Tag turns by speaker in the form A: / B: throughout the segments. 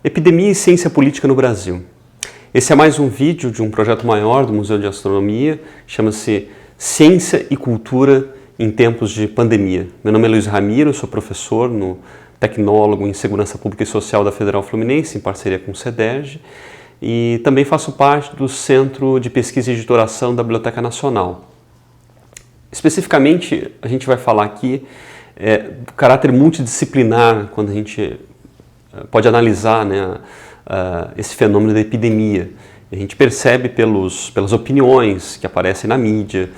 A: Epidemia e ciência política no Brasil. Esse é mais um vídeo de um projeto maior do Museu de Astronomia, chama-se Ciência e Cultura em Tempos de Pandemia. Meu nome é Luiz Ramiro, sou professor no Tecnólogo em Segurança Pública e Social da Federal Fluminense, em parceria com o CEDERJ, e também faço parte do Centro de Pesquisa e Editoração da Biblioteca Nacional. Especificamente, a gente vai falar aqui do caráter multidisciplinar, quando a gente pode analisar, esse fenômeno da epidemia. A gente percebe pelas opiniões que aparecem na mídia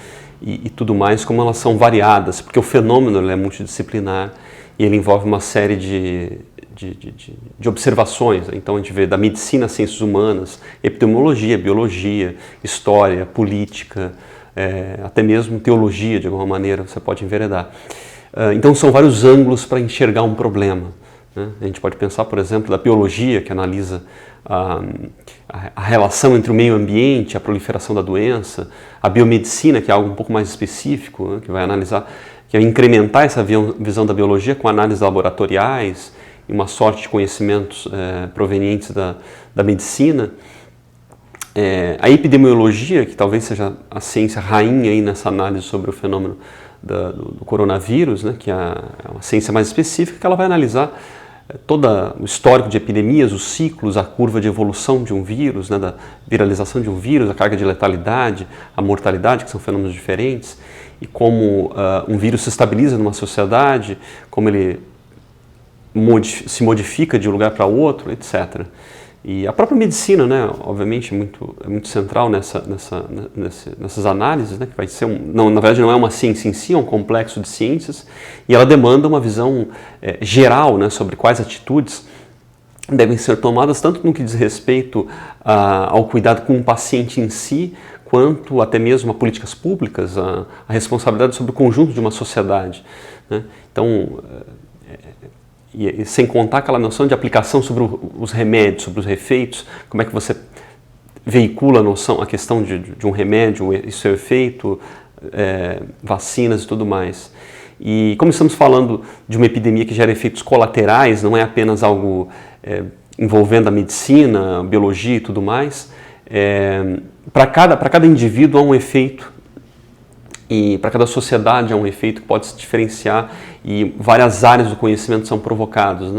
A: e tudo mais, como elas são variadas, porque o fenômeno ele é multidisciplinar e ele envolve uma série de observações. Então a gente vê da medicina, ciências humanas, epidemiologia, biologia, história, política, até mesmo teologia, de alguma maneira você pode enveredar. Então são vários ângulos para enxergar um problema. A gente pode pensar, por exemplo, da biologia, que analisa a relação entre o meio ambiente, a proliferação da doença, a biomedicina, que é algo um pouco mais específico, que vai analisar, que vai incrementar essa visão da biologia com análises laboratoriais e uma sorte de conhecimentos provenientes da medicina. A epidemiologia, que talvez seja a ciência rainha aí nessa análise sobre o fenômeno do coronavírus, que é uma ciência mais específica, que ela vai analisar todo o histórico de epidemias, os ciclos, a curva de evolução de um vírus, da viralização de um vírus, a carga de letalidade, a mortalidade, que são fenômenos diferentes, e como um vírus se estabiliza numa sociedade, como ele se modifica de um lugar para outro, etc. E a própria medicina, obviamente, é muito central nessas análises, que vai ser na verdade não é uma ciência em si, é um complexo de ciências, e ela demanda uma visão geral sobre quais atitudes devem ser tomadas, tanto no que diz respeito ao cuidado com o paciente em si, quanto até mesmo a políticas públicas, a responsabilidade sobre o conjunto de uma sociedade. Então, e sem contar aquela noção de aplicação sobre os remédios, sobre os efeitos, como é que você veicula a questão de um remédio e seu efeito, vacinas e tudo mais. E como estamos falando de uma epidemia que gera efeitos colaterais, não é apenas algo envolvendo a medicina, a biologia e tudo mais, para cada indivíduo há um efeito. E para cada sociedade há um efeito que pode se diferenciar e várias áreas do conhecimento são provocados.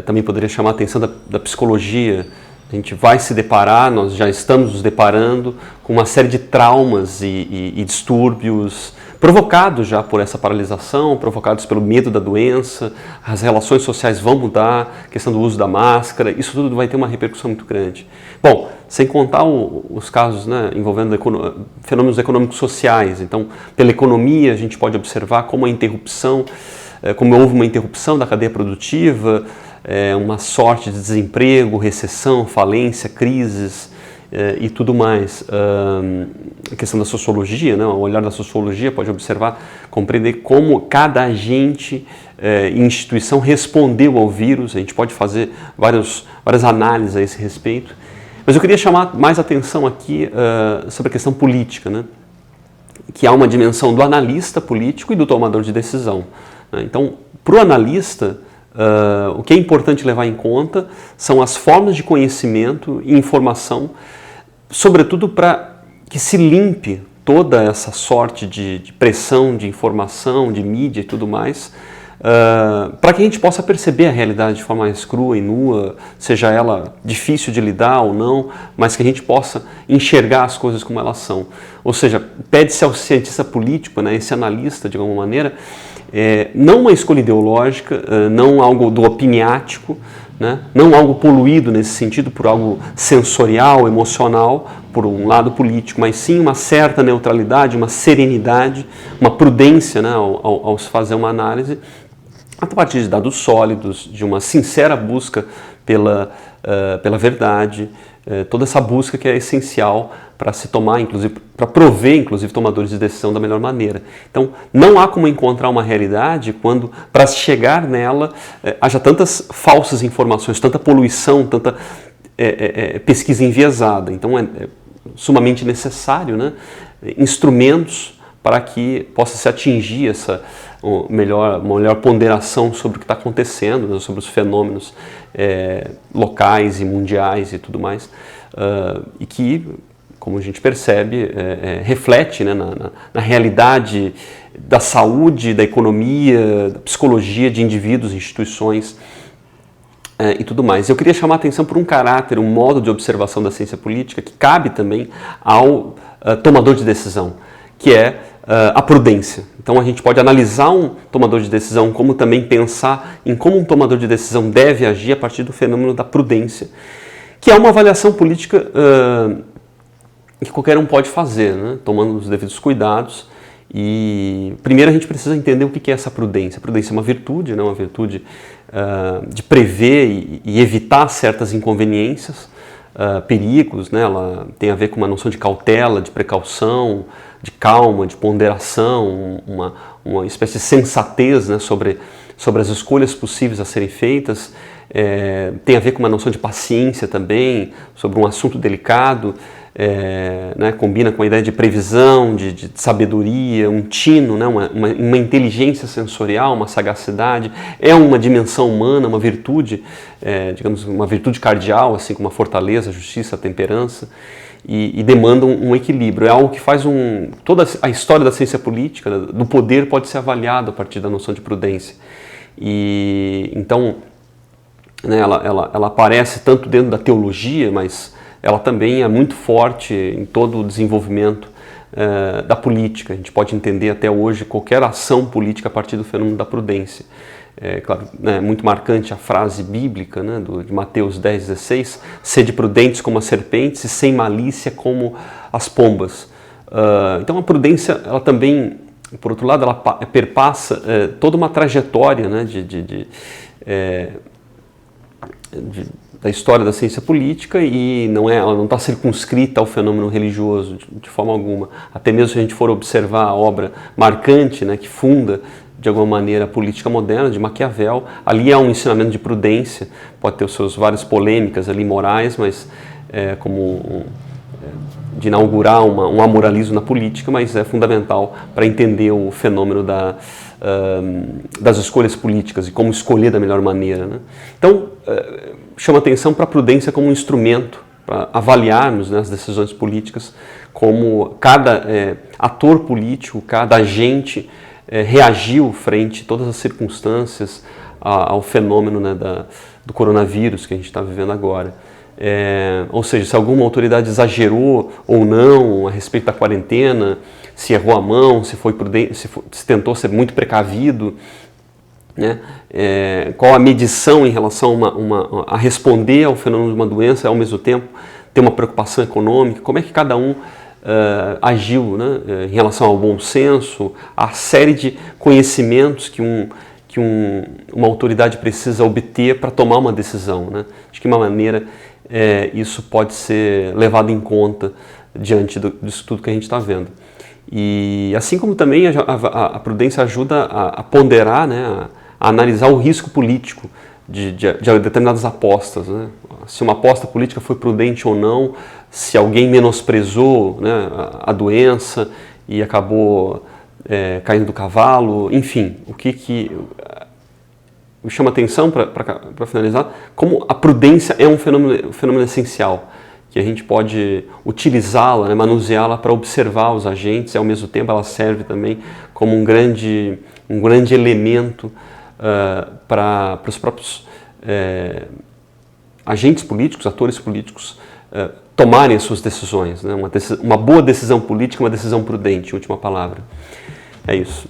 A: Também poderia chamar a atenção da psicologia. A gente vai se deparar, nós já estamos nos deparando com uma série de traumas e distúrbios provocados já por essa paralisação, provocados pelo medo da doença, as relações sociais vão mudar, a questão do uso da máscara, isso tudo vai ter uma repercussão muito grande. Bom, sem contar os casos envolvendo fenômenos econômicos sociais. Então, pela economia a gente pode observar como houve uma interrupção da cadeia produtiva, uma sorte de desemprego, recessão, falência, crises e tudo mais. A questão da sociologia, o olhar da sociologia pode observar, compreender como cada agente e instituição respondeu ao vírus. A gente pode fazer várias análises a esse respeito. Mas eu queria chamar mais atenção aqui sobre a questão política, que há uma dimensão do analista político e do tomador de decisão. Então, para o analista, o que é importante levar em conta são as formas de conhecimento e informação, sobretudo para que se limpe toda essa sorte de pressão, de informação, de mídia e tudo mais, para que a gente possa perceber a realidade de forma mais crua e nua, seja ela difícil de lidar ou não, mas que a gente possa enxergar as coisas como elas são. Ou seja, pede-se ao cientista político, esse analista, de alguma maneira, não uma escolha ideológica, não algo do opiniático, não algo poluído nesse sentido por algo sensorial, emocional, por um lado político, mas sim uma certa neutralidade, uma serenidade, uma prudência ao se fazer uma análise, a partir de dados sólidos, de uma sincera busca pela verdade, toda essa busca que é essencial para se tomar, inclusive, para prover, inclusive, tomadores de decisão da melhor maneira. Então, não há como encontrar uma realidade quando, para chegar nela, haja tantas falsas informações, tanta poluição, tanta pesquisa enviesada. Então, é sumamente necessário instrumentos para que possa se atingir uma melhor ponderação sobre o que está acontecendo, né, sobre os fenômenos locais e mundiais e tudo mais, e que, como a gente percebe, reflete, né, na realidade da saúde, da economia, da psicologia de indivíduos, instituições e tudo mais. Eu queria chamar a atenção por um caráter, um modo de observação da ciência política que cabe também ao tomador de decisão, que é a prudência. Então a gente pode analisar um tomador de decisão, como também pensar em como um tomador de decisão deve agir a partir do fenômeno da prudência, que é uma avaliação política que qualquer um pode fazer, né? Tomando os devidos cuidados. E primeiro a gente precisa entender o que é essa prudência. A prudência é uma virtude, né? Uma virtude de prever e evitar certas inconveniências, perigos, né? Ela tem a ver com uma noção de cautela, de precaução, de calma, de ponderação, uma espécie de sensatez, né? sobre as escolhas possíveis a serem feitas. Tem a ver com uma noção de paciência também, sobre um assunto delicado. Né, combina com a ideia de previsão, de sabedoria, um tino, né, uma inteligência sensorial, uma sagacidade. É uma dimensão humana, uma virtude, digamos, uma virtude cardial, assim como a fortaleza, a justiça, a temperança, e demanda um equilíbrio. É algo que faz toda a história da ciência política, do poder, pode ser avaliado a partir da noção de prudência. E então, né, ela aparece tanto dentro da teologia, mas ela também é muito forte em todo o desenvolvimento da política. A gente pode entender até hoje qualquer ação política a partir do fenômeno da prudência. Claro, né, muito marcante a frase bíblica, né, de Mateus 10,16, sede prudentes como as serpentes e sem malícia como as pombas. Então a prudência, ela também, por outro lado, ela perpassa toda uma trajetória, né, da história da ciência política, e ela não está circunscrita ao fenômeno religioso de forma alguma. Até mesmo se a gente for observar a obra marcante, né, que funda de alguma maneira a política moderna, de Maquiavel, ali há um ensinamento de prudência, pode ter os seus várias polêmicas ali morais, mas de inaugurar um amoralismo na política, mas é fundamental para entender o fenômeno das escolhas políticas e como escolher da melhor maneira, né? Então, chama atenção para a prudência como um instrumento para avaliarmos, né, as decisões políticas, como cada ator político, cada agente reagiu frente a todas as circunstâncias ao fenômeno, né, do coronavírus que a gente está vivendo agora. Ou seja, se alguma autoridade exagerou ou não a respeito da quarentena, se errou a mão, se foi prudente, se tentou ser muito precavido, né? Qual a medição em relação a responder ao fenômeno de uma doença e ao mesmo tempo ter uma preocupação econômica, como é que cada um agiu, né, em relação ao bom senso, a série de conhecimentos que uma autoridade precisa obter para tomar uma decisão, né? De que maneira isso pode ser levado em conta diante disso tudo que a gente está vendo. E assim como também a prudência ajuda a ponderar, né, a analisar o risco político de determinadas apostas, né? Se uma aposta política foi prudente ou não, se alguém menosprezou, né, a doença e acabou caindo do cavalo, enfim, o que me chama atenção para finalizar, como a prudência é um fenômeno essencial, que a gente pode utilizá-la, né, manuseá-la para observar os agentes, e ao mesmo tempo ela serve também como um grande elemento para os próprios agentes políticos, atores políticos, tomarem as suas decisões, né? Uma boa decisão política, uma decisão prudente, última palavra. É isso.